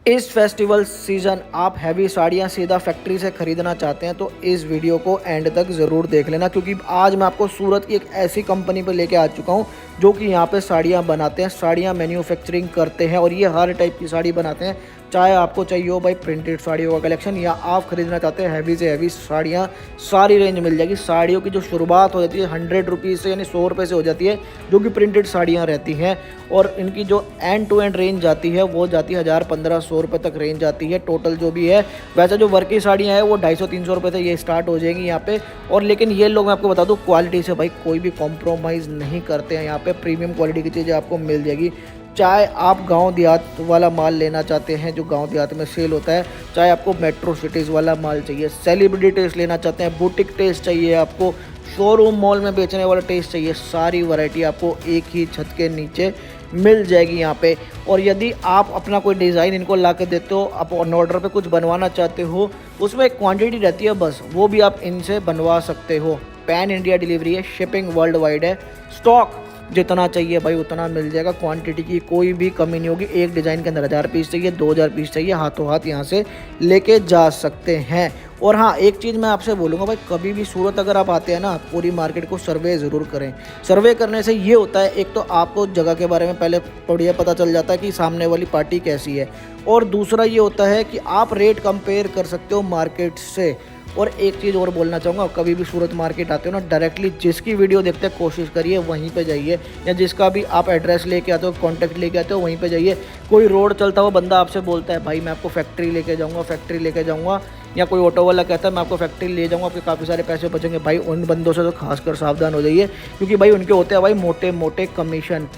इस festival season आप heavy साड़ियाँ सीधा फैक्ट्री से ख़रीदना चाहते हैं तो इस वीडियो को एंड तक ज़रूर देख लेना, क्योंकि आज मैं आपको सूरत की एक ऐसी कंपनी पर लेके आ चुका हूँ जो कि यहाँ पे साड़ियाँ बनाते हैं, साड़ियाँ मैन्युफैक्चरिंग करते हैं और ये हर टाइप की साड़ी बनाते हैं। चाहे आपको चाहिए हो भाई प्रिंटेड साड़ियों का कलेक्शन, या आप ख़रीदना चाहते हैं हैवी से हैवी साड़ियाँ, सारी रेंज मिल जाएगी। साड़ियों की जो शुरुआत हो जाती है 100 रुपीज़ से, यानी 100 रुपये से हो जाती है, जो कि प्रिंटेड साड़ियाँ रहती हैं। और इनकी जो एंड टू एंड रेंज जाती है वो जाती है 1000, 1500 रुपये तक रेंज जाती है टोटल जो भी है। वैसे जो वर्क की साड़ियाँ हैं वो 250-300 रुपये से ये स्टार्ट हो जाएंगी यहाँ पे। और लेकिन ये लोग मैं आपको बता दूँ क्वालिटी से भाई कोई भी कॉम्प्रोमाइज़ नहीं करते हैं। यहाँ पे प्रीमियम क्वालिटी की चीज़ें आपको मिल जाएगी। चाहे आप गांव देहात वाला माल लेना चाहते हैं जो गांव देहात में सेल होता है, चाहे आपको मेट्रो सिटीज़ वाला माल चाहिए, सेलिब्रिटी टेस्ट लेना चाहते हैं, बुटीक टेस्ट चाहिए आपको, शोरूम मॉल में बेचने वाला टेस्ट चाहिए, सारी वैरायटी आपको एक ही छत के नीचे मिल जाएगी यहाँ पे। और यदि आप अपना कोई डिज़ाइन इनको ला के देते हो, आप ऑन ऑर्डर पे कुछ बनवाना चाहते हो, उसमें एक क्वांटिटी रहती है बस, वो भी आप इनसे बनवा सकते हो। पैन इंडिया डिलीवरी है, शिपिंग वर्ल्ड वाइड है, स्टॉक जितना चाहिए भाई उतना मिल जाएगा, क्वांटिटी की कोई भी कमी नहीं होगी। एक डिज़ाइन के अंदर 1000 पीस चाहिए, 2000 पीस चाहिए, हाथों हाथ यहाँ से लेके जा सकते हैं। और हाँ, एक चीज़ मैं आपसे बोलूँगा भाई, कभी भी सूरत अगर आप आते हैं ना, पूरी मार्केट को सर्वे ज़रूर करें। सर्वे करने से ये होता है, एक तो आपको जगह के बारे में पहले बढ़िया पता चल जाता है कि सामने वाली पार्टी कैसी है, और दूसरा ये होता है कि आप रेट कंपेयर कर सकते हो मार्केट से। और एक चीज़ और बोलना चाहूँगा, कभी भी सूरत मार्केट आते हो ना, डायरेक्टली जिसकी वीडियो देखते हैं कोशिश करिए वहीं पे जाइए, या जिसका भी आप एड्रेस लेके आते हो, कॉन्टैक्ट लेके आते हो, वहीं पे जाइए। कोई रोड चलता हुआ बंदा आपसे बोलता है भाई मैं आपको फैक्ट्री लेके जाऊँगा, फैक्ट्री लेके जाऊँगा, या कोई ऑटो वाला कहता है मैं आपको फैक्ट्री ले जाऊँगा, आपके काफ़ी सारे पैसे बचेंगे, भाई उन बंदों से तो खासकर सावधान हो जाइए, क्योंकि भाई उनके होते हैं भाई मोटे मोटे कमीशन।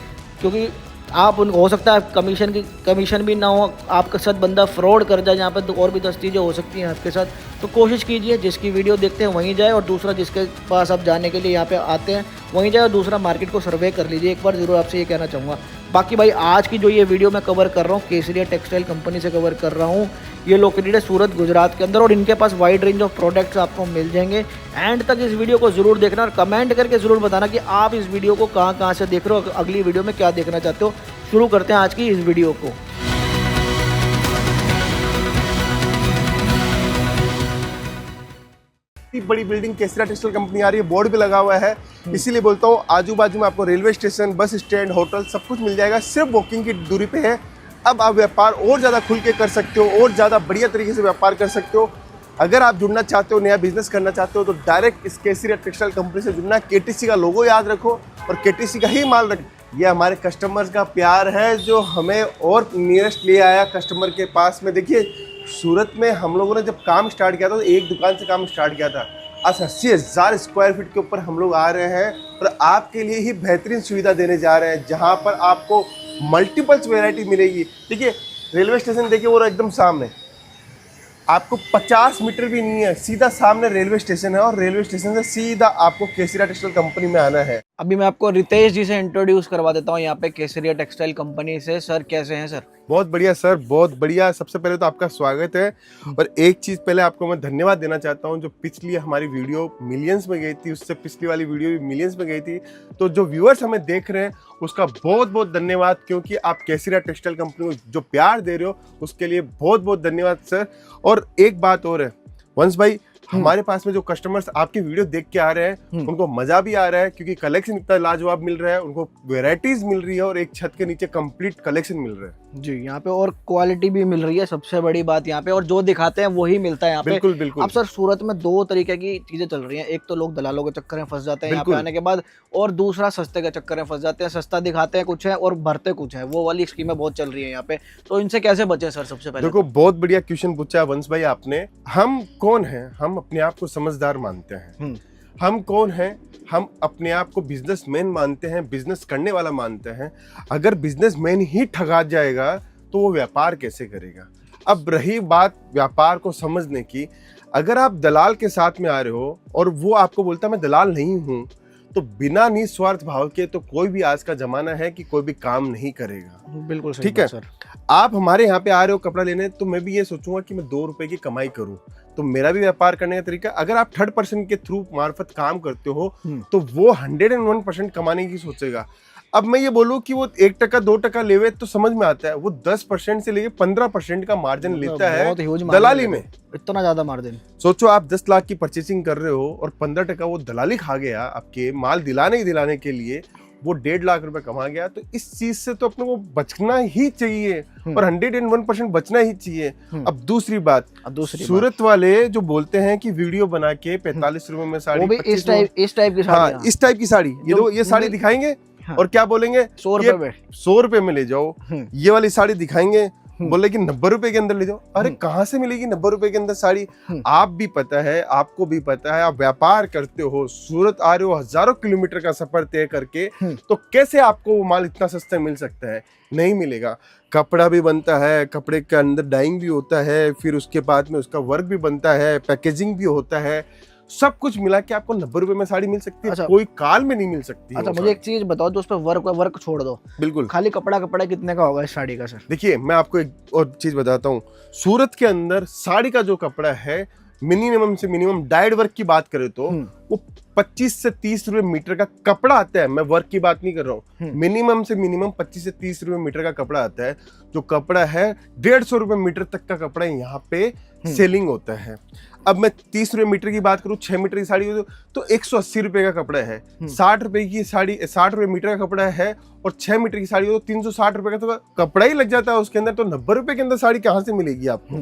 क्योंकि आप उन हो सकता है कमीशन भी ना हो, आपके साथ बंदा फ्रॉड कर जाए, जहाँ पर और भी 10 चीज़ें हो सकती हैं आपके साथ। तो कोशिश कीजिए जिसकी वीडियो देखते हैं वहीं जाए, और दूसरा जिसके पास आप जाने के लिए यहाँ पे आते हैं वहीं जाए, और दूसरा मार्केट को सर्वे कर लीजिए एक बार, ज़रूर आपसे ये कहना चाहूँगा। बाकी भाई आज की जो ये वीडियो मैं कवर कर रहा हूँ, केसरिया टेक्सटाइल कंपनी से कवर कर रहा हूँ। ये लोकेटेड है सूरत गुजरात के अंदर, और इनके पास वाइड रेंज ऑफ प्रोडक्ट्स आपको मिल जाएंगे। एंड तक इस वीडियो को ज़रूर देखना, और कमेंट करके ज़रूर बताना कि आप इस वीडियो को कहाँ कहाँ से देख रहे हो, अगली वीडियो में क्या देखना चाहते हो। शुरू करते हैं आज की इस वीडियो को। इतनी बड़ी बिल्डिंग केसरिया टेक्सटाइल कंपनी आ रही है, बोर्ड भी लगा हुआ है, इसीलिए बोलता हूँ आजू बाजू में आपको railway station, bus stand, hotel सब कुछ मिल जाएगा, सिर्फ वॉकिंग की दूरी पे है। अब आप व्यापार और ज़्यादा खुल के कर सकते हो, और ज़्यादा बढ़िया तरीके से व्यापार कर सकते हो। अगर आप जुड़ना चाहते हो, नया बिजनेस करना चाहते हो, तो डायरेक्ट इस केसरिया टेक्सटाइल कंपनी से जुड़ना। केटीसी का लोगो याद रखो और केटीसी का ही माल रखो। ये हमारे कस्टमर्स का प्यार है जो हमें और नियरेस्ट ले आया कस्टमर के पास में। देखिए, सूरत में हम लोगों ने जब काम स्टार्ट किया था तो एक दुकान से काम स्टार्ट किया था। आज 80,000 स्क्वायर फीट के ऊपर हम लोग आ रहे हैं, और आपके लिए ही बेहतरीन सुविधा देने जा रहे हैं, जहां पर आपको मल्टीपल्स वैरायटी मिलेगी। देखिए, रेलवे स्टेशन देखिए वो एकदम सामने, आपको 50 मीटर भी नहीं है, सीधा सामने रेलवे स्टेशन है, और रेलवे स्टेशन से सीधा आपको केसरिया टेक्सटाइल कंपनी में आना है। अभी मैं आपको रितेश जी से इंट्रोड्यूस करवा देता हूँ यहाँ पे केसरिया टेक्सटाइल कंपनी से। सर कैसे हैं सर? बहुत बढ़िया सर, बहुत बढ़िया। सबसे पहले तो आपका स्वागत है, और एक चीज़ पहले आपको मैं धन्यवाद देना चाहता हूं, जो पिछली हमारी वीडियो मिलियंस में गई थी, उससे पिछली वाली वीडियो भी मिलियंस में गई थी, तो जो व्यूअर्स हमें देख रहे हैं उसका बहुत बहुत धन्यवाद, क्योंकि आप केसरिया टेक्सटाइल कंपनी को जो प्यार दे रहे हो उसके लिए बहुत बहुत धन्यवाद सर। और एक बात और है वंश भाई, हमारे पास में जो कस्टमर्स आपकी वीडियो देख के आ रहे हैं उनको मजा भी आ रहा है, क्योंकि कलेक्शन इतना लाजवाब मिल रहा है, उनको वैरायटीज मिल रही है, और एक छत के नीचे कंप्लीट कलेक्शन मिल रहा है जी यहाँ पे, और क्वालिटी भी मिल रही है, सबसे बड़ी बात यहाँ पे, और जो दिखाते हैं वही मिलता है यहाँ पे। बिल्कुल बिल्कुल। अब सर सूरत में दो तरीके की चीजें चल रही हैं, एक तो लोग दलालों के चक्कर में फंस जाते हैं यहाँ पे आने के बाद, और दूसरा सस्ते के चक्कर में फंस जाते हैं। सस्ता दिखाते हैं कुछ है और भरते कुछ है, वो वाली स्कीमें बहुत चल रही है यहाँ पे। तो इनसे कैसे बचे सर? सबसे पहले देखो, बहुत बढ़िया क्वेश्चन पूछा है वंश भाई आपने। हम कौन हैं? हम अपने आप को समझदार मानते हैं। हम कौन हैं? हम अपने आप को बिजनेसमैन मानते हैं, बिजनेस करने वाला मानते हैं। अगर बिजनेसमैन ही ठगा जाएगा तो वो व्यापार कैसे करेगा? अब रही बात व्यापार को समझने की, अगर आप दलाल के साथ में आ रहे हो और वो आपको बोलता है मैं दलाल नहीं हूं, तो बिना निस्वार्थ भाव के तो कोई भी आज का जमाना है कि कोई भी काम नहीं करेगा। बिल्कुल सही ठीक है सर। आप हमारे यहाँ पे आ रहे हो कपड़ा लेने, तो मैं भी ये सोचूंगा कि मैं 2 रुपए की कमाई करूं, तो मेरा भी व्यापार करने का तरीका। अगर आप थर्ड पर्सन के थ्रू मार्फत काम करते हो तो वो 101% कमाने की सोचेगा। अब मैं ये बोलूं कि वो 1% 2% लेवे तो समझ में आता है, वो 10% से लेके 15% का मार्जिन लेता है बहुत ह्यूज मार्जिन दलाली में। इतना ज्यादा मार्जिन। सोचो आप 10 लाख की परचेसिंग कर रहे हो और 15% वो दलाली खा गया आपके माल दिलाने के लिए, वो 1.5 लाख रुपए कमा गया। तो इस चीज से तो अपने को बचना ही चाहिए और 101% बचना ही चाहिए। अब दूसरी बात, सूरत वाले जो बोलते हैं कि वीडियो बना के 45 रुपए में साड़ी, वो भी इस टाइप की साड़ी, हाँ इस टाइप की साड़ी, ये साड़ी दिखाएंगे और क्या बोलेंगे 100 रुपए में ले जाओ। ये वाली साड़ी दिखाएंगे, बोले कि 90 रुपए के अंदर ले जाओ। अरे कहाँ से मिलेगी 90 रुपए के अंदर साड़ी? आप भी पता है, आपको भी पता है, आप व्यापार करते हो, सूरत आ रहे हो हजारों किलोमीटर का सफर तय करके, तो कैसे आपको वो माल इतना सस्ता मिल सकता है? नहीं मिलेगा। कपड़ा भी बनता है, कपड़े के अंदर डाइंग भी होता है, फिर उसके बाद में उसका वर्क भी बनता है, पैकेजिंग भी होता है, सब कुछ मिला के आपको 90 रुपए में साड़ी मिल सकती है। अच्छा, कोई काल में नहीं मिल सकती। अच्छा मुझे एक चीज बताओ, जो उस पर वर्क छोड़ दो, बिल्कुल खाली कपड़ा कितने का होगा इस साड़ी का सर? देखिए मैं आपको एक और चीज बताता हूँ, सूरत के अंदर साड़ी का जो कपड़ा है, मिनिमम से मिनिमम डाइड वर्क की बात करें तो वो 25 से 30 रुपए मीटर का कपड़ा आता है। मैं वर्क की बात नहीं कर रहा हूँ, मिनिमम से मिनिमम 25 से 30 रुपए मीटर का कपड़ा आता है। जो कपड़ा है 150 रुपए मीटर तक का कपड़ा यहाँ पे सेलिंग होता है। अब मैं 30 रुपए मीटर की बात करूँ, 6 मीटर की साड़ी तो 180 रुपए का कपड़ा है। 60 रुपए की साड़ी, 60 रुपए मीटर का कपड़ा है और 6 मीटर की साड़ी हो तो 360 रुपए का तो कपड़ा ही लग जाता है उसके अंदर। तो 90 रुपए के अंदर साड़ी कहाँ से मिलेगी आपको?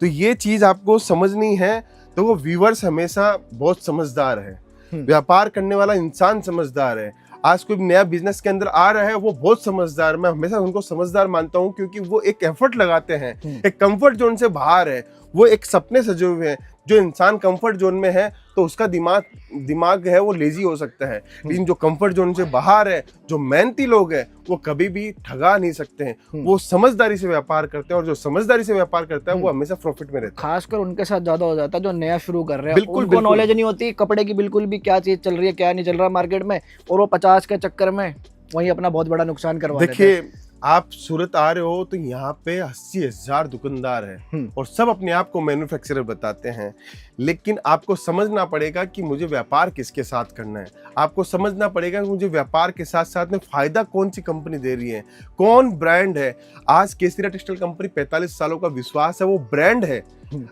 तो ये चीज आपको समझनी है। तो वो व्यूवर्स हमेशा बहुत समझदार है, व्यापार करने वाला इंसान समझदार है। आज कोई नया बिजनेस के अंदर आ रहा है, वो बहुत समझदार, मैं हमेशा उनको समझदार मानता हूँ, क्योंकि वो एक एफर्ट लगाते हैं, एक कंफर्ट जोन से बाहर है, वो एक सपने सजे हुए हैं। जो इंसान कंफर्ट जोन में है तो उसका दिमाग है वो लेजी हो सकता है, लेकिन जो कंफर्ट जोन से बाहर है, जो मेहनती लोग हैं, वो कभी भी ठगा नहीं सकते हैं। वो समझदारी से व्यापार करते हैं और जो समझदारी से व्यापार करता है वो हमेशा प्रॉफिट में रहता है। खासकर उनके साथ ज्यादा हो जाता है जो नया शुरू कर रहे हैं, उनको नॉलेज नहीं होती कपड़े की बिल्कुल भी, क्या चीज चल रही है क्या नहीं चल रहा मार्केट में, और वो 50 के चक्कर में वही अपना बहुत बड़ा नुकसान करवा देते हैं। देखिए आप सूरत आ रहे हो तो यहाँ पे 80,000 दुकानदार हैं और सब अपने आप को मैन्युफैक्चरर बताते हैं, लेकिन आपको समझना पड़ेगा कि मुझे व्यापार किसके साथ करना है। आपको समझना पड़ेगा कि मुझे व्यापार के साथ साथ में फायदा कौन सी कंपनी दे रही है, कौन ब्रांड है। आज केसरिया टेक्सटाइल कंपनी 45 सालों का विश्वास है, वो ब्रांड है।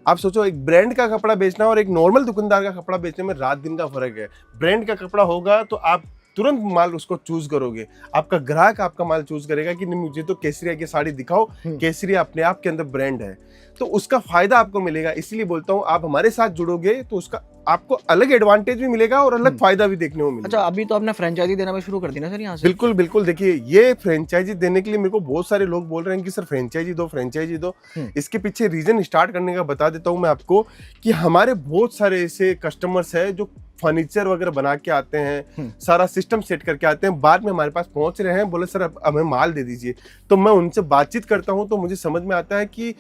आप सोचो, एक ब्रांड का कपड़ा बेचना और एक नॉर्मल दुकानदार का कपड़ा बेचने में रात दिन का फर्क है। ब्रांड का कपड़ा होगा तो आप तुरंत माल उसको चूज करोगे, आपका ग्राहक आपका माल चूज करेगा कि नहीं मुझे तो केसरिया की साड़ी दिखाओ, केसरिया अपने आप के अंदर ब्रांड है, तो उसका फायदा आपको मिलेगा। इसलिए बोलता हूँ आप हमारे साथ जुड़ोगे तो उसका आपको अलग एडवांटेज भी मिलेगा और अलग फायदा भी देखने को मिलेगा। अच्छा अभी तो आपने फ्रेंचाइजी देना भी शुरू कर दी ना सर यहाँ से? बिल्कुल बिल्कुल। देखिए ये फ्रेंचाइजी देने के लिए मेरे को बहुत सारे लोग बोल रहे हैं कि सर फ्रेंचाइजी दो, फ्रेंचाइजी दो। इसके पीछे रीजन स्टार्ट करने का बता देता हूँ मैं आपको, कि हमारे बहुत सारे ऐसे कस्टमर्स हैं जो फर्नीचर वगैरह बना के आते हैं, सारा सिस्टम सेट करके आते हैं, बाद में हमारे पास पहुंच रहे हैं, बोले सर अब हमें माल दे दीजिए। तो मैं उनसे बातचीत करता हूं तो मुझे समझ में आता है कि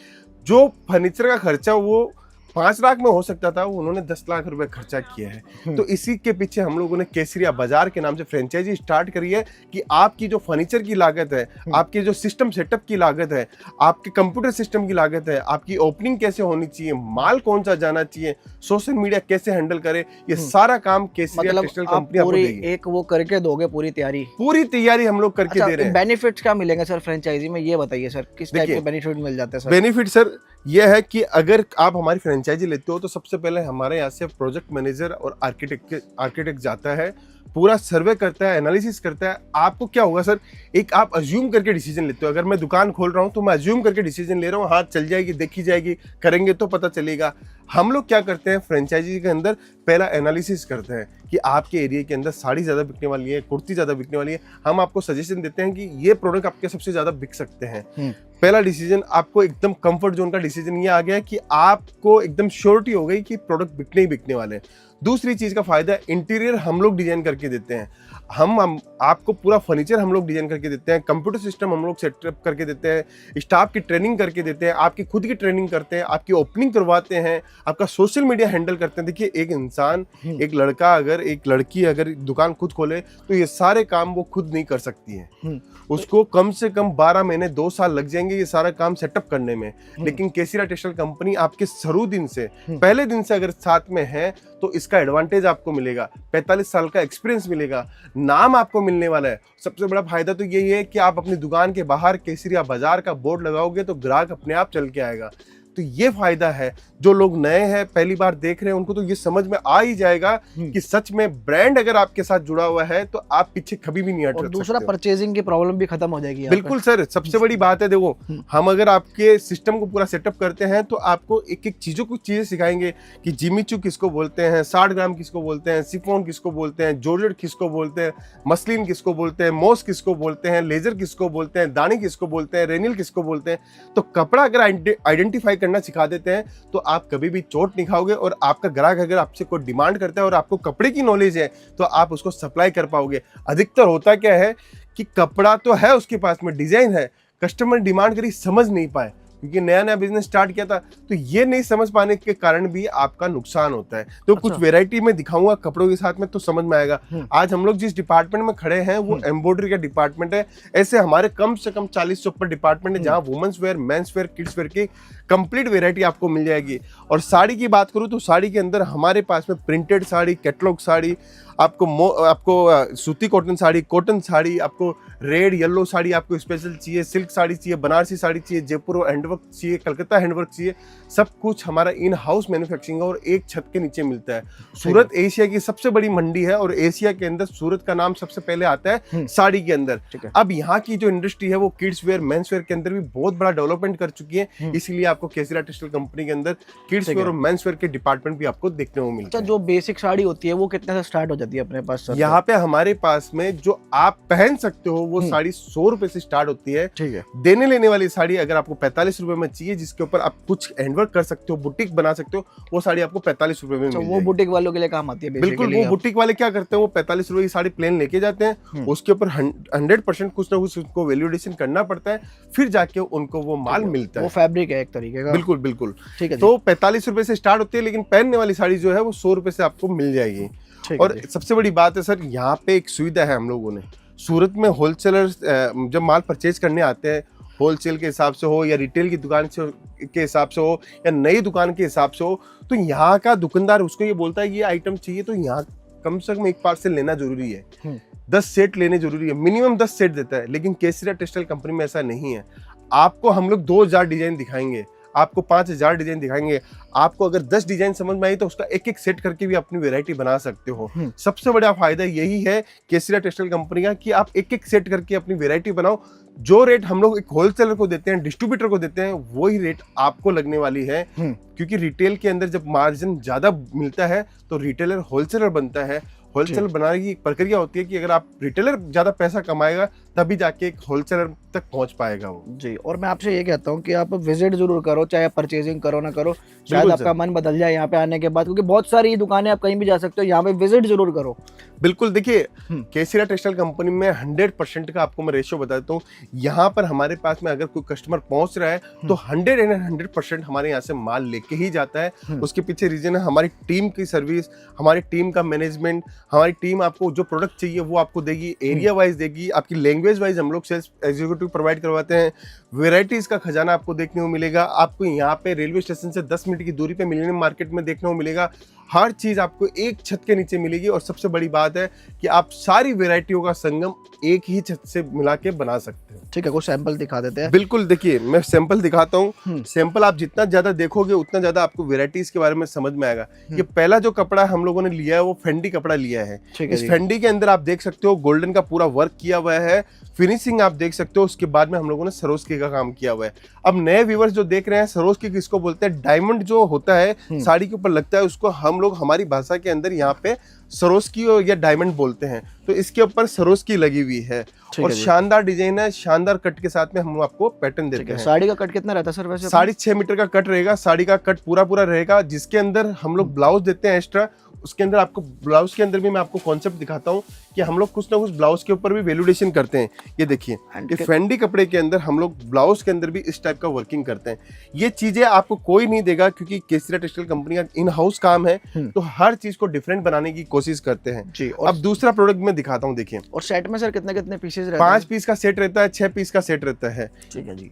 जो फर्नीचर का खर्चा वो 5 लाख में हो सकता था, उन्होंने 10 लाख रुपए खर्चा किया है। तो इसी के पीछे हम लोगों ने केसरिया बाजार के नाम से फ्रेंचाइजी स्टार्ट करी है कि आपकी जो फर्नीचर की लागत है, आपके जो सिस्टम सेटअप की लागत है, आपके कंप्यूटर सिस्टम की लागत है, आपकी ओपनिंग कैसे होनी चाहिए, माल कौन सा जाना चाहिए, सोशल मीडिया कैसे हैंडल करे, ये सारा काम केसरिया टेक्सटाइल कंपनी आपको देगी। एक वो करके दोगे पूरी तैयारी हम लोग करके दे रहे हैं। बेनिफिट्स क्या मिलेंगे सर फ्रेंचाइजी में, ये बताइए सर, किस टाइप के बेनिफिट मिल जाते हैं सर? बेनिफिट सर ये है कि अगर आप हमारी फ्रेंचाइजी लेते हो तो सबसे पहले हमारे यहाँ से प्रोजेक्ट मैनेजर और आर्किटेक्ट जाता है, पूरा सर्वे करता है, एनालिसिस करता है। आपको क्या होगा सर, एक आप अज्यूम करके डिसीजन लेते हो। अगर मैं दुकान खोल रहा हूँ तो मैं अज्यूम करके डिसीजन ले रहा हूँ, हाँ चल जाएगी, देखी जाएगी, करेंगे तो पता चलेगा। हम लोग क्या करते हैं फ्रेंचाइजी के अंदर, पहला एनालिसिस करते हैं कि आपके एरिया के अंदर साड़ी ज़्यादा बिकने वाली है, कुर्ती ज़्यादा बिकने वाली है, हम आपको सजेशन देते हैं कि ये प्रोडक्ट आपके सबसे ज़्यादा बिक सकते हैं। पहला डिसीजन आपको एकदम कंफर्ट जोन का डिसीजन ये आ गया कि आपको एकदम श्योरिटी हो गई कि प्रोडक्ट बिकने ही बिकने वाले हैं। दूसरी चीज का फायदा, इंटीरियर हम लोग डिजाइन करके देते हैं, हम आपको पूरा फर्नीचर हम लोग डिजाइन करके देते हैं, कंप्यूटर सिस्टम हम लोग सेटअप करके देते हैं, स्टाफ की ट्रेनिंग करके देते हैं, आपकी खुद की ट्रेनिंग करते हैं, आपकी ओपनिंग करवाते हैं, आपका सोशल मीडिया हैंडल करते हैं। देखिए एक इंसान, एक लड़का अगर, एक लड़की अगर दुकान खुद खोले तो ये सारे काम वो खुद नहीं कर सकती है, उसको कम से कम 12 महीने 2 साल लग जाएंगे ये सारा काम सेटअप करने में। लेकिन केसरिया टेक्सटाइल कंपनी आपके शुरू दिन से, पहले दिन से अगर साथ में है तो इस इसका एडवांटेज आपको मिलेगा, 45 साल का एक्सपीरियंस मिलेगा, नाम आपको मिलने वाला है। सबसे बड़ा फायदा तो यही है कि आप अपनी दुकान के बाहर केसरिया बाजार का बोर्ड लगाओगे तो ग्राहक अपने आप चल के आएगा। तो ये फायदा है। जो लोग नए हैं, पहली बार देख रहे हैं, उनको तो ये समझ में आ ही जाएगा कि सच में ब्रांड अगर आपके साथ जुड़ा हुआ है तो आप पीछे कभी भी नहीं हट सकते। दूसरा, परचेजिंग की प्रॉब्लम भी खत्म हो जाएगी। बिल्कुल सर, सबसे बड़ी बात है, देखो हम अगर आपके सिस्टम को पूरा सेटअप करते हैं तो आपको एक एक चीजें सिखाएंगे कि जिमीचू किसको बोलते हैं, 60 ग्राम किसको बोलते हैं, सिफोन किसको बोलते हैं, जॉर्जेट किसको बोलते हैं, मसलिन किसको बोलते हैं, मोस किसको बोलते हैं, लेजर किसको बोलते हैं, दानी किसको बोलते हैं, रेनिल किसको बोलते हैं। तो कपड़ा अगर आइडेंटिफाई करना सिखा देते हैं तो आप कभी भी चोट नहीं खाओगे, और आपका ग्राहक अगर आपसे कोई डिमांड करता है और आपको कपड़े की नॉलेज है तो आप उसको सप्लाई कर पाओगे। अधिकतर होता क्या है कि कपड़ा तो है उसके पास में, डिजाइन है, कस्टमर डिमांड करी समझ नहीं पाए, क्योंकि नया नया बिजनेस स्टार्ट किया था, तो ये नहीं समझ पाने के कारण भी आपका नुकसान होता है। तो कुछ वैरायटी में दिखाऊंगा कपड़ों के साथ में तो समझ में आएगा। आज हम लोग जिस डिपार्टमेंट में खड़े हैं वो एम्ब्रॉयडरी का डिपार्टमेंट है। ऐसे हमारे कम से कम 40 से ऊपर डिपार्टमेंट है जहां women's wear, men's wear, kids wear की कंप्लीट वैरायटी आपको मिल जाएगी। और साड़ी की बात करूं तो साड़ी के अंदर हमारे पास में प्रिंटेड साड़ी, कैटलॉग साड़ी, आपको सूती कॉटन साड़ी, आपको रेड येलो साड़ी आपको स्पेशल चाहिए, सिल्क साड़ी चाहिए, बनारसी साड़ी चाहिए, जयपुर हैंडवर्क चाहिए, कलकत्ता हैंडवर्क चाहिए, सब कुछ हमारा इन हाउस मैन्युफैक्चरिंग और एक छत के नीचे मिलता है। सूरत एशिया की सबसे बड़ी मंडी है और एशिया के अंदर सूरत का नाम सबसे पहले आता है साड़ी के अंदर। अब यहाँ की जो इंडस्ट्री है वो किड्स वेयर, मेंस वेयर के अंदर भी बहुत बड़ा डेवलपमेंट कर चुकी है, इसीलिए आपको केसरिया टेक्सटाइल कंपनी के अंदर किड्स वेयर और मेंस वेयर के डिपार्टमेंट भी आपको देखने को मिलता है। जो बेसिक साड़ी होती है वो कितने से स्टार्ट हो जाती है अपने पास? यहाँ पे हमारे पास में जो आप पहन सकते हो वो साड़ी 100 रुपए से स्टार्ट होती है। ठीक है। देने लेने वाली साड़ी अगर आपको 45 रुपए में चाहिए, जिसके ऊपर आप कुछ हैंडवर्क कर सकते हो, बुटीक बना सकते हो, वो साड़ी आपको 45 रुपए में मिल जाएगी। वो बुटीक वालों के लिए काम आती है। बिल्कुल, वो बुटीक वाले क्या करते हैं, वो 45 रुपए की साड़ी प्लेन लेके जाते हैं, उसके ऊपर 100% कुछ ना कुछ उनको वैल्यूएडिशन करना पड़ता है, फिर जाके उनको वो माल मिलता है। वो फैब्रिक है एक तरीके का। बिल्कुल बिल्कुल। ठीक है। तो 45 रुपए से स्टार्ट होती है, लेकिन पहनने वाली साड़ी जो है वो 100 रुपए से आपको मिल जाएगी। और सबसे बड़ी बात है सर, यहाँ पे एक सुविधा है हम लोगों ने, सूरत में होलसेलर्स जब माल परचेज करने आते हैं, होलसेल के हिसाब से हो या रिटेल की दुकान से के हिसाब से हो या नई दुकान के हिसाब से हो, तो यहाँ का दुकानदार उसको ये बोलता है ये आइटम चाहिए तो यहाँ कम से कम एक पार्सल लेना जरूरी है, 10 सेट लेने जरूरी है, मिनिमम 10 सेट देता है। लेकिन केसरिया टेक्सटाइल कंपनी में ऐसा नहीं है। आपको हम लोग 2000 डिजाइन दिखाएंगे, आपको 5000 डिजाइन दिखाएंगे, आपको अगर 10 डिजाइन समझ में आई तो उसका एक एक सेट करके भी अपनी वैरायटी बना सकते हो। सबसे बड़ा फायदा यही है केसरिया टेक्सटाइल कंपनी का कि आप एक एक सेट करके अपनी वैरायटी बनाओ। जो रेट हम लोग एक होलसेलर को देते हैं, डिस्ट्रीब्यूटर को देते हैं, वही रेट आपको लगने वाली है। क्योंकि रिटेल के अंदर जब मार्जिन ज्यादा मिलता है तो रिटेलर होलसेलर बनता है। होलसेलर बनाने की प्रक्रिया होती है कि अगर आप रिटेलर ज्यादा पैसा कमाएगा तभी जाके एक होलसेलर तक पहुंच पाएगा वो। जी, और मैं आपसे ये कहता हूँ कि आप विजिट जरूर करो, चाहे परचेजिंग करो ना करो, शायद आपका मन बदल जाए यहाँ पे आने के बाद, क्योंकि बहुत सारी दुकानें आप कहीं भी जा सकते हो, यहाँ पे विजिट जरूर करो। बिल्कुल, देखिए केसरिया टेक्सटाइल कंपनी में 100% का आपको मैं रेशियो बता देता हूँ। यहाँ पर हमारे पास में अगर कोई कस्टमर पहुंच रहा है तो 100% हमारे यहाँ से माल लेके ही जाता है। उसके पीछे रीजन है हमारी टीम की सर्विस, हमारी टीम का मैनेजमेंट। हमारी टीम आपको जो प्रोडक्ट चाहिए वो आपको देगी, एरिया वाइज देगी, आपकी लैंग्वेज वाइज हम लोग सेल्स एग्जीक्यूटिव प्रोवाइड करवाते हैं। वेराइटीज का खजाना आपको देखने को मिलेगा। आपको यहाँ पे रेलवे स्टेशन से 10 मिनट की दूरी पे मिलेनियम मार्केट में देखने को मिलेगा। हर चीज आपको एक छत के नीचे मिलेगी। और सबसे बड़ी बात है कि आप सारी वेराइटियों का संगम एक ही छत से मिला के बना सकते हो। ठीक है, कुछ सैंपल दिखा देते हैं। बिल्कुल, देखिए मैं सैंपल दिखाता हूँ। सैंपल आप जितना ज्यादा देखोगे उतना ज्यादा आपको वेराइटीज के बारे में समझ में आएगा। ये पहला जो कपड़ा हम लोगों ने लिया है वो फेंडी कपड़ा लिया है। इस फेंडी के अंदर आप देख सकते हो गोल्डन का पूरा वर्क किया हुआ है, फिनिशिंग आप देख सकते हो। उसके बाद में हम लोगों ने सरोस्की का काम किया हुआ है। अब नए व्यूअर्स जो देख रहे हैं, सरोस्की किसको बोलते हैं? डायमंड जो होता है साड़ी के ऊपर लगता है, उसको हम लोग हमारी भाषा के अंदर यहाँ पे सरोस्की या डायमंड बोलते हैं। तो इसके ऊपर सरोस्की लगी हुई है और शानदार डिजाइन है। शानदार कट के साथ में हम आपको पैटर्न देते हैं। साड़ी का कट कितना रहता है सर वैसे? 6.5 मीटर का कट रहेगा। साड़ी का कट पूरा रहेगा, जिसके अंदर हम लोग ब्लाउज देते हैं एक्स्ट्रा। उसके अंदर आपको ब्लाउज के अंदर भी मैं आपको कॉन्सेप्ट दिखाता हूँ कि हम लोग कुछ ना कुछ ब्लाउज के ऊपर भी वैल्यूडेशन करते हैं। ये देखिए, ये फेंडी कपड़े के अंदर हम लोग ब्लाउज के अंदर भी इस टाइप का वर्किंग करते हैं। ये चीजें आपको कोई नहीं देगा, क्योंकि केसरिया टेक्सटाइल कंपनी का इन हाउस काम है, तो हर चीज को डिफरेंट बनाने की कोशिश करते हैं जी। और अब दूसरा प्रोडक्ट मैं दिखाता हूँ, देखिए। और सेट में सर कितने कितने पीसेज रहते हैं? 5 पीस का सेट रहता है, 6 पीस का सेट रहता है। ठीक है जी।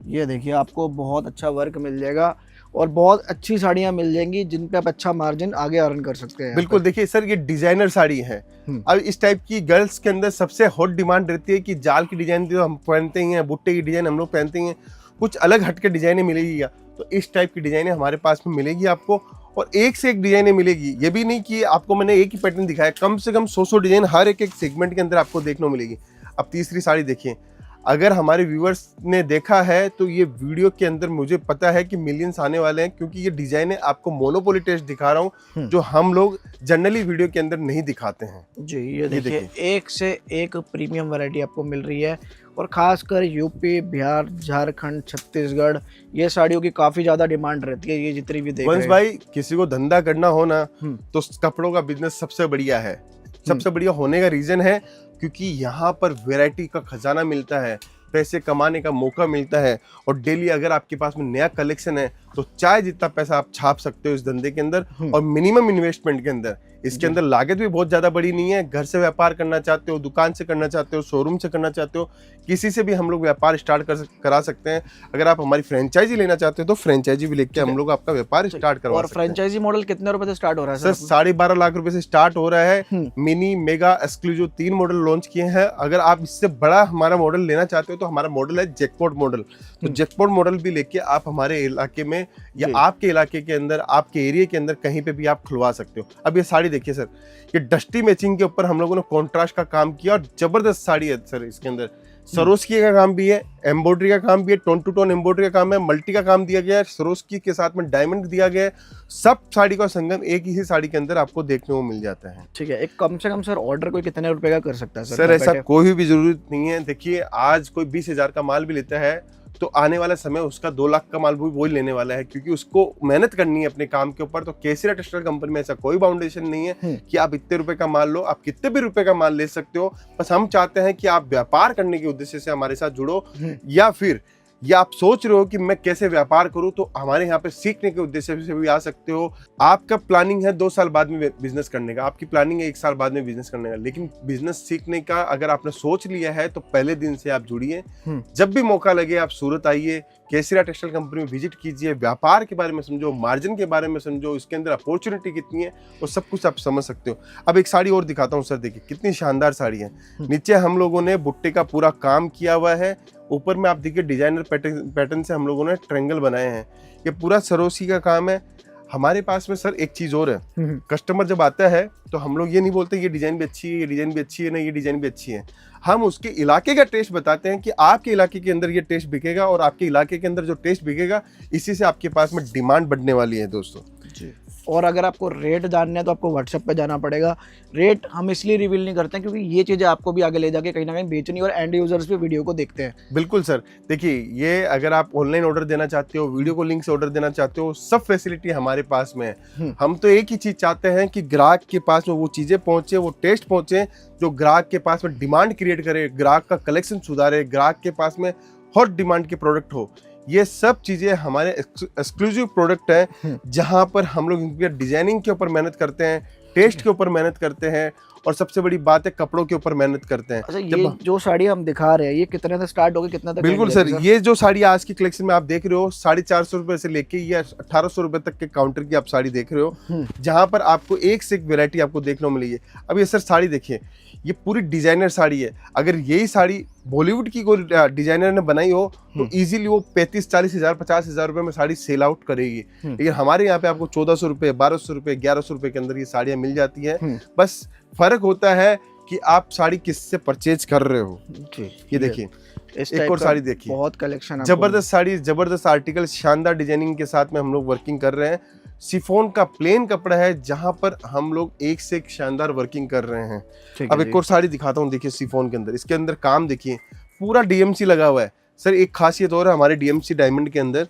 ये देखिए आपको बहुत अच्छा वर्क मिल जाएगा और बहुत अच्छी साड़ियाँ मिल जाएंगी जिन पे आप अच्छा मार्जिन आगे अर्न कर सकते हैं। बिल्कुल, देखिए सर ये डिजाइनर साड़ी है। अब इस टाइप की गर्ल्स के अंदर सबसे हॉट डिमांड रहती है कि जाल की डिजाइन तो हम पहनते ही हैं, बुट्टे की डिजाइन हम लोग पहनते ही हैं, कुछ अलग हटके डिजाइनें मिलेगी क्या? तो इस टाइप की डिजाइनें हमारे पास में मिलेगी आपको, और एक से एक डिजाइनें मिलेगी। ये भी नहीं कि आपको मैंने एक ही पैटर्न दिखाया, कम से कम 100 डिजाइन हर एक सेगमेंट के अंदर आपको देखने को मिलेगी। अब तीसरी साड़ी देखिए, अगर हमारे व्यूअर्स ने देखा है तो ये वीडियो के अंदर मुझे पता है कि मिलियंस आने वाले हैं, क्योंकि ये डिजाइनें आपको मोनोपोली टेस्ट दिखा रहा हूँ जो हम लोग जनरली वीडियो के अंदर नहीं दिखाते हैं। जी ये देखिए एक से एक प्रीमियम वैरायटी आपको मिल रही है, और खासकर यूपी, बिहार, झारखंड, छत्तीसगढ़, ये साड़ियों की काफी ज्यादा डिमांड रहती है। ये जितनी भी देख रहे वंश हैं भाई, किसी को धंधा करना हो ना तो कपड़ों का बिजनेस सबसे बढ़िया है। सबसे बढ़िया होने का रीजन है क्योंकि यहाँ पर वैरायटी का खजाना मिलता है, पैसे कमाने का मौका मिलता है, और डेली अगर आपके पास में नया कलेक्शन है तो चाहे जितना पैसा आप छाप सकते हो इस धंधे के अंदर, और मिनिमम इन्वेस्टमेंट के अंदर। इसके अंदर लागत भी बहुत ज्यादा बड़ी नहीं है। घर से व्यापार करना चाहते हो, दुकान से करना चाहते हो, शोरूम से करना चाहते हो, किसी से भी हम लोग व्यापार स्टार्ट करा सकते हैं। अगर आप हमारी फ्रेंचाइजी लेना चाहते हो तो फ्रेंचाइजी भी लेके हम लोग आपका व्यापार स्टार्ट करवा सकते हैं। और फ्रेंचाइजी मॉडल कितने रुपए से स्टार्ट हो रहा है सर? 12.5 लाख रुपए से स्टार्ट हो रहा है। Mini, mega, exclusive 3 model launch किए हैं। अगर आप इससे बड़ा हमारा मॉडल लेना चाहते हो तो हमारा मॉडल है जैकपॉट मॉडल। तो जैकपॉट मॉडल भी लेके आप हमारे इलाके में या आपके इलाके के अंदर, आपके एरिया के अंदर कहीं पे भी आप खुलवा सकते हो। अब ये साड़ी देखिए सर, ये डस्टी मैचिंग के ऊपर हम लोगों ने कॉन्ट्रास्ट का काम किया और जबरदस्त साड़ी है सर। इसके अंदर सरोस्की का काम भी है, एम्ब्रॉयडरी का काम भी है, टोन टू टोन एम्ब्रॉयडरी का काम है, मल्टी का काम दिया गया है, सरोस्की के साथ में डायमंड दिया गया है। सब साड़ी का संगम एक ही साड़ी के अंदर आपको देखने को मिल जाता है। ठीक है, एक कम से कम सर ऑर्डर कोई कितने रुपए का कर सकता है सर? सर ऐसा कोई भी जरूरत नहीं है। देखिए आज कोई 20,000 का माल भी लेता है तो आने वाला समय उसका 2 लाख का माल भी वही लेने वाला है, क्योंकि उसको मेहनत करनी है अपने काम के ऊपर। तो केसरिया टेक्सटाइल कंपनी में ऐसा कोई बाउंडेशन नहीं है कि आप इतने रुपए का माल लो, आप कितने भी रुपए का माल ले सकते हो। बस हम चाहते हैं कि आप व्यापार करने के उद्देश्य से हमारे साथ जुड़ो, या फिर या आप सोच रहे हो कि मैं कैसे व्यापार करूं तो हमारे यहाँ पे सीखने के उद्देश्य से भी आ सकते हो। आपका प्लानिंग है 2 साल बाद में बिजनेस करने का, आपकी प्लानिंग है 1 साल बाद में बिजनेस करने का, लेकिन बिजनेस सीखने का अगर आपने सोच लिया है तो पहले दिन से आप जुड़िए। जब भी मौका लगे आप सूरत आइए, केसरिया टेक्सटाइल कंपनी में विजिट कीजिए, व्यापार के बारे में समझो, मार्जिन के बारे में समझो, इसके अंदर अपॉर्चुनिटी कितनी है वो सब कुछ आप समझ सकते हो। अब एक साड़ी और दिखाता हूँ सर, देखिए कितनी शानदार साड़ी है। नीचे हम लोगों ने बुट्टे का पूरा काम किया हुआ है, ऊपर में आप देखिए डिजाइनर पैटर्न से हम लोगों ने ट्रायंगल बनाए हैं। ये पूरा सरोसी का काम है। हमारे पास में सर एक चीज और है, कस्टमर जब आता है तो हम लोग ये नहीं बोलते ये डिजाइन भी अच्छी है, ये डिजाइन भी अच्छी है, ना ये डिजाइन भी अच्छी है। हम उसके इलाके का टेस्ट बताते हैं कि आपके इलाके के अंदर ये टेस्ट बिकेगा, और आपके इलाके के अंदर जो टेस्ट बिकेगा इसी से आपके पास में डिमांड बढ़ने वाली है दोस्तों जी। और अगर आपको रेट जानना है तो आपको व्हाट्सएप पे जाना पड़ेगा। रेट हम इसलिए रिवील नहीं करते हैं क्योंकि ये चीज़ें आपको भी आगे ले जाके कहीं ना कहीं बेचनी, और एंड यूजर्स भी वीडियो को देखते हैं। बिल्कुल सर, देखिए ये अगर आप ऑनलाइन ऑर्डर देना चाहते हो, वीडियो कॉलिंग से ऑर्डर देना चाहते हो, सब फैसिलिटी हमारे पास में है। हम तो एक ही चीज़ चाहते हैं कि ग्राहक के पास में वो चीज़ें पहुँचे, वो टेस्ट पहुँचे जो ग्राहक के पास में डिमांड क्रिएट करे, ग्राहक का कलेक्शन सुधारे, ग्राहक के पास में हॉट डिमांड के प्रोडक्ट हो। ये सब चीज़ें हमारे एक्सक्लूसिव प्रोडक्ट हैं, जहां पर हम लोग इनके डिजाइनिंग के ऊपर मेहनत करते हैं, टेस्ट के ऊपर मेहनत करते हैं, और सबसे बड़ी बात है कपड़ों के ऊपर मेहनत करते हैं। अच्छा, ये जो साड़ी हम दिखा रहे हैं ये कितने से स्टार्ट होगी, कितना तक? बिल्कुल सर, ये जो साड़ी आज की कलेक्शन में आप देख रहे हो 450 रुपए से लेके या 1800 रुपए तक के काउंटर की आप साड़ी देख रहे हो, जहां पर आपको एक से एक वेरायटी आपको देखने को मिलेगी। अब ये सर साड़ी देखिए, ये पूरी डिजाइनर साड़ी है। अगर यही साड़ी बॉलीवुड की कोई डिजाइनर ने बनाई हो तो इजीली वो 35-40 हज़ार 50 हज़ार रुपए में साड़ी सेल आउट करेगी, लेकिन हमारे यहाँ पे आपको 1400 रुपए, 1200 रुपए, 1100 रुपए के अंदर ये साड़ियाँ मिल जाती है। बस फर्क होता है कि आप साड़ी किससे परचेज कर रहे हो। ये देखिए एक और साड़ी देखिए, बहुत कलेक्शन, जबरदस्त साड़ी, जबरदस्त आर्टिकल, शानदार डिजाइनिंग के साथ में हम लोग वर्किंग कर रहे हैं। शिफॉन का प्लेन कपड़ा है जहां पर हम लोग एक से एक शानदार वर्किंग कर रहे हैं। अब एक और साड़ी दिखाता हूं, देखिए शिफॉन के अंदर, इसके अंदर काम देखिए पूरा डीएमसी लगा हुआ है। सर एक खासियत और है हमारे डीएमसी डायमंड के अंदर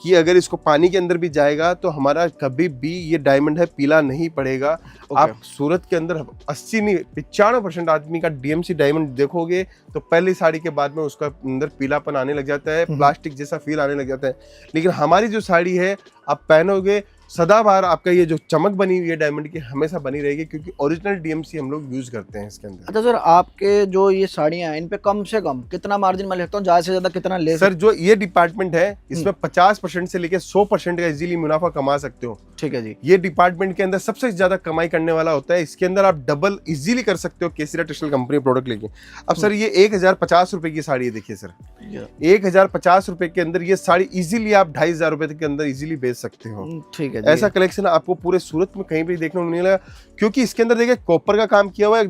कि अगर इसको पानी के अंदर भी जाएगा तो हमारा कभी भी ये डायमंड है पीला नहीं पड़ेगा। आप सूरत के अंदर 80 नहीं 95% आदमी का डीएमसी डायमंड देखोगे तो पहली साड़ी के बाद में उसका अंदर पीलापन आने लग जाता है, प्लास्टिक जैसा फील आने लग जाता है। लेकिन हमारी जो साड़ी है आप पहनोगे सदाबहार आपका ये जो चमक बनी हुई है डायमंड की हमेशा बनी रहेगी, क्योंकि ओरिजिनल डीएमसी हम लोग यूज करते हैं इसके अंदर। अच्छा सर, आपके जो ये साड़ियाँ हैं इन पे कम से कम कितना मार्जिन मैं लेता हूँ, ज्यादा से ज्यादा कितना ले सर जो ये डिपार्टमेंट है इसमें 50% से लेके 100% का इजीली मुनाफा कमा सकते हो। ठीक है जी। ये डिपार्टमेंट के अंदर सबसे ज्यादा कमाई करने वाला होता है। इसके अंदर आप डबल इजीली कर सकते हो केसरिया टेक्सटाइल कंपनी प्रोडक्ट लेके। अब सर ये 1050 रुपए की साड़ी है, देखिए सर 1050 रुपए के अंदर ये साड़ी इजीली आप 2500 रुपए के अंदर इजीली बेच सकते हो। ठीक है। ऐसा कलेक्शन आपको पूरे सूरत में कहीं भी देखने को नहीं मिलेगा, क्योंकि इसके अंदर देखिए कॉपर का काम किया हुआ है,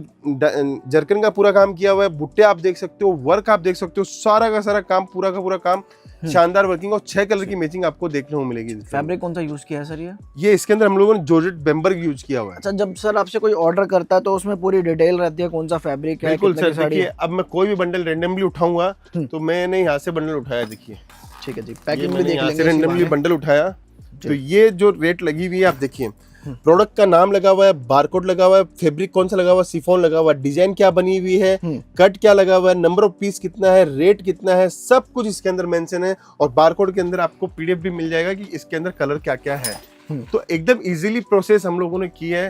जरकन का पूरा काम किया हुआ है, बुट्टे आप देख सकते हो, वर्क आप देख सकते हो, सारा का सारा काम, पूरा का पूरा काम, शानदार वर्किंग और 6 कलर की मैचिंग आपको देखने को मिलेगी। फैब्रिक कौन सा यूज किया है सर ये इसके अंदर हम लोगों ने जॉर्जेट बेम्बर्ग यूज किया हुआ है। अच्छा, जब सर आपसे कोई ऑर्डर करता है तो उसमें पूरी डिटेल रहती है कौन सा फैब्रिक है? बिल्कुल सर, देखिए अब मैं कोई भी बंडल रेंडमली उठाऊंगा तो मैंने यहाँ से बंडल उठाया, देखिए ठीक है जी, पैकिंग भी देख यहाँ लेंगे। से रेंडमली बंडल उठाया तो ये जो रेट लगी हुई है आप देखिए, प्रोडक्ट का नाम लगा हुआ है, बारकोड लगा हुआ है, फैब्रिक कौन सा लगा हुआ है, शिफॉन लगा हुआ है, डिजाइन क्या बनी हुई है, कट क्या लगा हुआ है, नंबर ऑफ पीस कितना है, रेट कितना है, सब कुछ इसके अंदर मेंशन है। और बारकोड के अंदर आपको पीडीएफ भी मिल जाएगा कि इसके अंदर कलर क्या क्या है। तो एकदम इजीली प्रोसेस हम लोगों ने की है।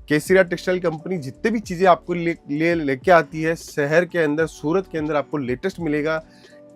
केसरिया टेक्सटाइल कंपनी जितने भी चीजें आपको लेके आती है शहर के अंदर, सूरत के अंदर आपको लेटेस्ट मिलेगा।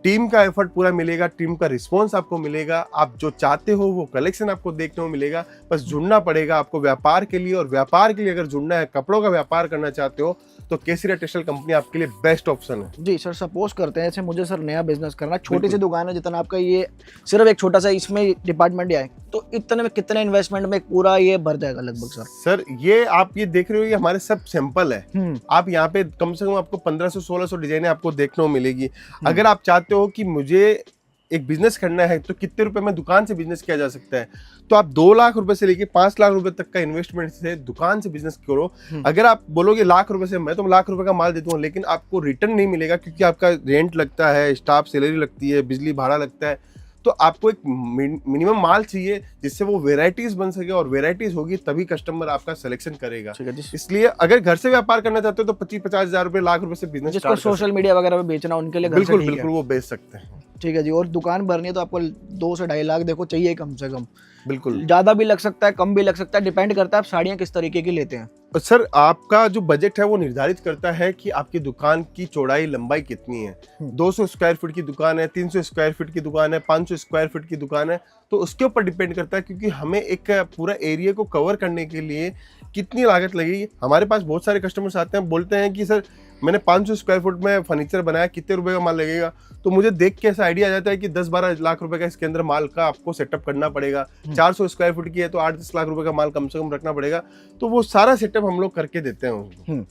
टीम का एफर्ट पूरा मिलेगा, टीम का रिस्पॉन्स आपको मिलेगा, आप जो चाहते हो वो कलेक्शन आपको देखने को मिलेगा। बस जुड़ना पड़ेगा आपको व्यापार के लिए, और व्यापार के लिए अगर जुड़ना है, कपड़ों का व्यापार करना चाहते हो तो केसरिया टेक्सटाइल कंपनी आपके लिए बेस्ट ऑप्शन है। जी सर, सपोज करते हैं ऐसे मुझे सर नया बिजनेस करना, छोटी सी दुकान है, जितना आपका ये सिर्फ एक छोटा सा इसमें डिपार्टमेंट आए तो इतने में कितने इन्वेस्टमेंट में पूरा ये भर जाएगा लगभग सर? सर ये आप ये देख रहे हो, ये हमारे सब सैंपल है। आप यहाँ पे कम से कम आपको 1500-1600 डिजाइने आपको देखने को मिलेगी। अगर आप चाहते हो कि मुझे एक बिजनेस करना है तो कितने रुपए में दुकान से बिजनेस किया जा सकता है, तो आप 2 लाख रुपए से लेके 5 लाख रुपए तक का इन्वेस्टमेंट से दुकान से बिजनेस करो। अगर आप बोलोगे लाख रुपए से, मैं तो लाख रुपए का माल देता हूँ, लेकिन आपको रिटर्न नहीं मिलेगा, क्योंकि आपका रेंट लगता है, स्टाफ सैलरी लगती है, बिजली भाड़ा लगता है। तो आपको एक मिनिमम माल चाहिए जिससे वो वेराइटीज बन सके, और वेराइटीज होगी तभी कस्टमर आपका सिलेक्शन करेगा। इसलिए अगर घर से व्यापार करना चाहते हो तो 25-50 हजार रुपए, लाख रुपए से बिजनेस जिसको सोशल मीडिया वगैरह पे बेचना उनके लिए बिल्कुल बिल्कुल वो बेच सकते हैं। ठीक है जी। और दुकान भरनी है तो आपको 2 से 2.5 लाख देखो चाहिए कम से कम। बिल्कुल, ज्यादा भी लग सकता है, कम भी लग सकता है, डिपेंड करता है आप साड़ियाँ किस तरीके की लेते हैं। सर आपका जो बजट है वो निर्धारित करता है कि आपकी दुकान की चौड़ाई लंबाई कितनी है। 200 स्क्वायर फीट की दुकान है, 300 स्क्वायर फीट की दुकान है, 500 स्क्वायर फीट की दुकान है, तो उसके ऊपर डिपेंड करता है, क्योंकि हमें एक पूरा एरिया को कवर करने के लिए कितनी लागत लगेगी। हमारे पास बहुत सारे कस्टमर्स आते हैं, बोलते हैं कि सर मैंने 500 स्क्वायर फुट में फर्नीचर बनाया, कितने रुपए का माल लगेगा? तो मुझे देख के ऐसा आइडिया आ जाता है कि 10-12 लाख रुपए का इसके अंदर माल का आपको सेटअप करना पड़ेगा। 400 स्क्वायर फुट की है तो 8-10 लाख रुपए का माल कम से कम रखना पड़ेगा। तो वो सारा सेटअप हम लोग करके देते हैं उसको।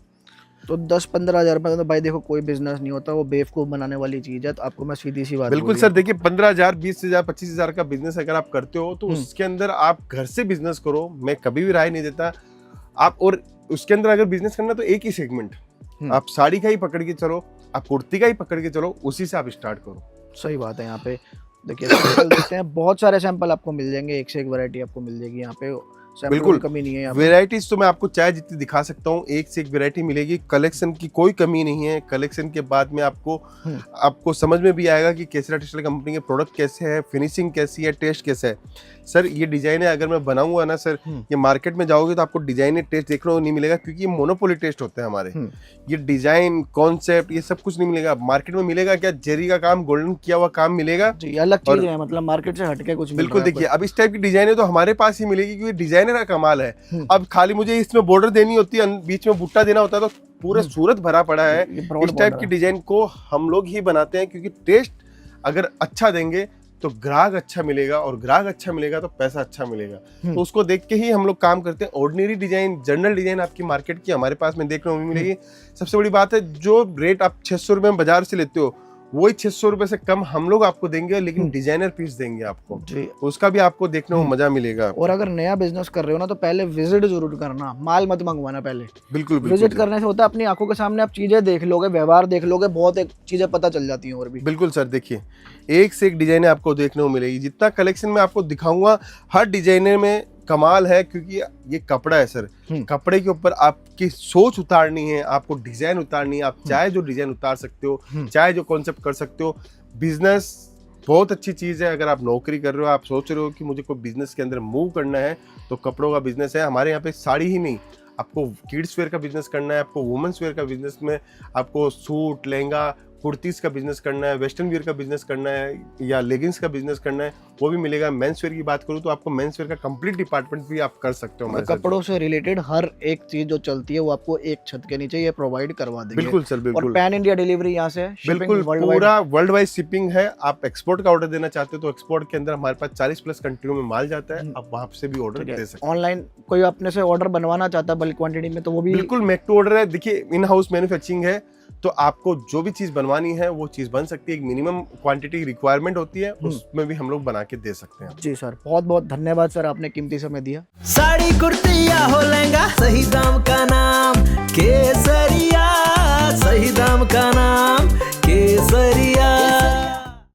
तो 10-15 हजार रुपए तो भाई देखो कोई बिजनेस नहीं होता, वो बेवकूफ बनाने वाली चीज है। तो आपको मैं सीधी सी बात बिल्कुल सर, देखिए 15,000, 20,000, 25,000 का बिजनेस अगर आप करते हो तो उसके अंदर आप घर से बिजनेस करो, मैं कभी भी राय नहीं देता आप। और उसके अंदर अगर बिजनेस करना तो एक ही सेगमेंट, आप साड़ी का ही पकड़ के चलो, आप कुर्ती का ही पकड़ के चलो, उसी से आप स्टार्ट करो। सही बात है। यहाँ पे देखिए सैंपल देखते हैं, बहुत सारे सैंपल आपको मिल जाएंगे, एक से एक वैरायटी आपको मिल जाएगी यहाँ पे। बिल्कुल कमी नहीं है, वेराइटीज तो मैं आपको चाहे जितनी दिखा सकता हूँ, एक से एक वेरायटी मिलेगी। कलेक्शन की कोई कमी नहीं है। कलेक्शन के बाद में आपको समझ में भी आएगा कि केसरिया टेक्सटाइल कंपनी के प्रोडक्ट कैसे है, फिनिशिंग कैसी है, टेस्ट कैसा है। सर ये डिजाइन है, अगर मैं बनाऊंगा ना सर, ये मार्केट में जाओगे तो आपको डिजाइन टेस्ट देखने को नहीं मिलेगा, क्योंकि ये मोनोपोली टेस्ट होते हैं हमारे। ये डिजाइन कॉन्सेप्ट ये सब कुछ नहीं मिलेगा मार्केट में। मिलेगा क्या? जेरी का काम, गोल्डन किया हुआ काम मिलेगा जी, अलग चीज है, मतलब मार्केट से हटके कुछ। बिल्कुल, देखिए अब इस टाइप की डिजाइन है तो हमारे पास ही मिलेगी, क्योंकि डिजाइनर का कमाल है। अब खाली मुझे इसमें बॉर्डर देनी होती है, बीच में बुट्टा देना होता है, तो पूरे सूरत भरा पड़ा है। इस टाइप की डिजाइन को हम लोग ही बनाते हैं, क्योंकि टेस्ट अगर अच्छा देंगे तो ग्राहक अच्छा मिलेगा, और ग्राहक अच्छा मिलेगा तो पैसा अच्छा मिलेगा। तो उसको देख के ही हम लोग काम करते हैं। ऑर्डिनरी डिजाइन, जनरल डिजाइन आपकी मार्केट की हमारे पास में देखने को मिलेगी। सबसे बड़ी बात है, जो रेट आप 600 रुपए में बाजार से लेते हो वही 600 रुपए से कम हम लोग आपको देंगे, लेकिन डिजाइनर पीस देंगे आपको जी। उसका भी आपको देखने को मजा मिलेगा। और अगर नया बिजनेस कर रहे हो ना तो पहले विजिट जरूर करना, माल मत मंगवाना पहले। बिल्कुल विजिट करने से होता है अपनी आंखों के सामने आप चीजें देख लोगे, व्यवहार देख लोगे, बहुत एक चीजें पता चल जाती हैं। और भी बिल्कुल सर, देखिए एक से एक डिजाइने आपको देखने को मिलेगी। जितना कलेक्शन में आपको दिखाऊंगा, हर डिजाइनर में कमाल है, क्योंकि ये कपड़ा है सर। कपड़े के ऊपर आपकी सोच उतारनी है, आपको डिजाइन उतारनी है। आप चाहे जो डिजाइन उतार सकते हो, चाहे जो कॉन्सेप्ट कर सकते हो। बिजनेस बहुत अच्छी चीज़ है। अगर आप नौकरी कर रहे हो, आप सोच रहे हो कि मुझे कोई बिजनेस के अंदर मूव करना है, तो कपड़ों का बिजनेस है। हमारे यहाँ पे साड़ी ही नहीं, आपको किड्स वेयर का बिजनेस करना है, आपको वुमेन्स वेयर का बिजनेस में आपको सूट, लहंगा, कुर्तीज़ का बिजनेस करना है, वेस्टर्न वियर का बिजनेस करना है या लेगिंग्स का बिजनेस करना है, वो भी मिलेगा। मेंस वेयर की बात करूँ तो आपको मेंस वेयर का कंप्लीट डिपार्टमेंट भी आप कर सकते हो हमारे साथ। कपड़ों से रिलेटेड हर एक चीज जो चलती है वो आपको एक छत के नीचे ये प्रोवाइड करवा देंगे। बिल्कुल सर, और बिल्कुल। पैन इंडिया डिलीवरी यहाँ से, बिल्कुल पूरा वर्ल्ड वाइड शिपिंग है। आप एक्सपोर्ट का ऑर्डर देना चाहते हो तो एक्सपोर्ट के अंदर हमारे पास 40+ कंट्रियों में माल जाता है, आप वहां से भी ऑर्डर दे सकते हैं। ऑनलाइन कोई अपने से ऑर्डर बनवाना चाहता है बल्क क्वांटिटी में तो वो भी बिल्कुल मेक टू ऑर्डर है। देखिए, इन हाउस मैन्युफैक्चरिंग है, तो आपको जो भी चीज बनवानी है वो चीज बन सकती है। एक मिनिमम क्वांटिटी रिक्वायरमेंट होती है, उसमें भी हम लोग बना के दे सकते हैं। जी सर, बहुत बहुत धन्यवाद सर, आपने कीमती समय दिया। साड़ी कुर्ती या हो लहंगा, सही दाम का